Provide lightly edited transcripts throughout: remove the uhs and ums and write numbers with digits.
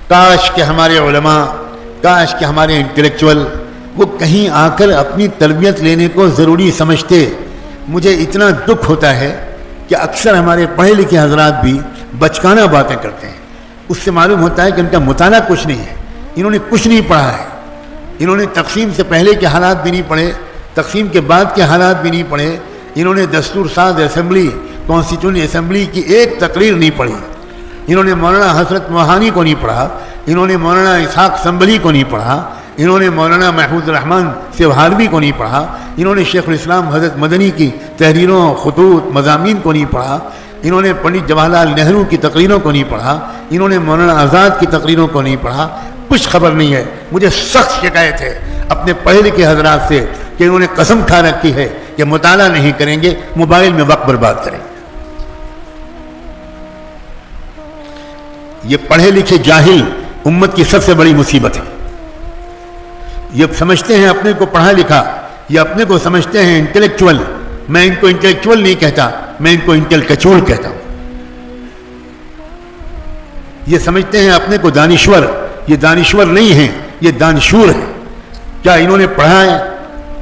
کاش کہ ہمارے علماء، کاش کہ ہمارے انٹلیکچوئل وہ کہیں آ کر اپنی تربیت لینے کو ضروری سمجھتے۔ مجھے اتنا دکھ ہوتا ہے کہ اکثر ہمارے پڑھے لکھے حضرات بھی بچکانہ باتیں کرتے ہیں، اس سے معلوم ہوتا ہے کہ ان کا مطالعہ کچھ نہیں ہے، انہوں نے کچھ نہیں پڑھا ہے، انہوں نے تقسیم سے پہلے کے حالات بھی نہیں پڑھے، تقسیم کے بعد کے حالات بھی نہیں پڑھے، انہوں نے دستور ساز اسمبلی، کانسٹیٹیوشن اسمبلی کی ایک تقریر نہیں پڑھی، انہوں نے مولانا حضرت موہانی کو نہیں پڑھا، انہوں نے مولانا اسحاق سنبلی کو نہیں پڑھا، انہوں نے مولانا محفوظ الرحمن سیوہاروی کو نہیں پڑھا، انہوں نے شیخ الاسلام حضرت مدنی کی تحریروں، خطوط، مضامین کو نہیں پڑھا، انہوں نے پنڈت جواہر لال نہرو کی تقریروں کو نہیں پڑھا، انہوں نے مولانا آزاد کی تقریروں کو نہیں پڑھا، کچھ خبر نہیں ہے۔ مجھے سخت شکایت ہے اپنے پڑھے لکھے حضرات سے کہ انہوں نے قسم کھا رکھی ہے کہ مطالعہ نہیں کریں گے، موبائل میں وقت برباد کریں گے۔ یہ پڑھے لکھے جاہل امت کی سب سے بڑی مصیبت ہے۔ یہ سمجھتے ہیں اپنے کو پڑھا لکھا، یہ اپنے کو سمجھتے ہیں انٹلیکچوئل۔ میں ان کو انٹلیکچوئل نہیں کہتا، میں ان کو انٹلیکچوئل کہتا ہوں۔ یہ سمجھتے ہیں اپنے کو دانشور، یہ دانشور نہیں ہیں، یہ دانشور ہیں۔ کیا انہوں نے پڑھا ہے؟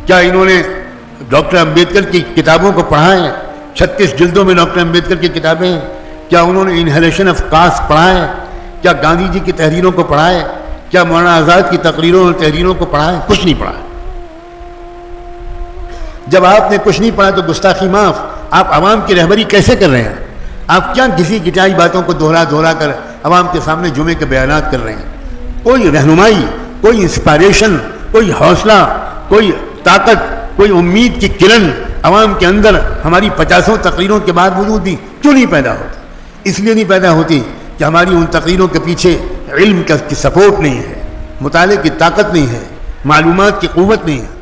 کیا انہوں نے ڈاکٹر امبیڈکر کی کتابوں کو پڑھا ہے؟ 36 جلدوں میں ڈاکٹر امبیڈکر کی کتابیں ہیں۔ کیا انہوں نے انہیلیشن آف کاسٹ پڑھا ہے؟ کیا گاندھی جی کی تحریروں کو پڑھا ہے؟ کیا مولانا آزاد کی تقریروں اور تحریروں کو پڑھا ہے؟ کچھ نہیں پڑھا۔ جب آپ نے کچھ نہیں پڑھا تو گستاخی معاف، آپ عوام کی رہبری کیسے کر رہے ہیں؟ آپ کیا کسی گٹائی باتوں کو دہرا کر عوام کے سامنے جمعے کے بیانات کر رہے ہیں؟ کوئی رہنمائی، کوئی انسپائریشن، کوئی حوصلہ، کوئی طاقت، کوئی امید کی کرن عوام کے اندر ہماری 50 تقریروں کے بعد وجود بھی کیوں نہیں پیدا ہوتی؟ اس لیے نہیں پیدا ہوتی کہ ہماری ان تقریروں کے پیچھے علم کی سپورٹ نہیں ہے، مطالعے کی طاقت نہیں ہے، معلومات کی قوت نہیں ہے۔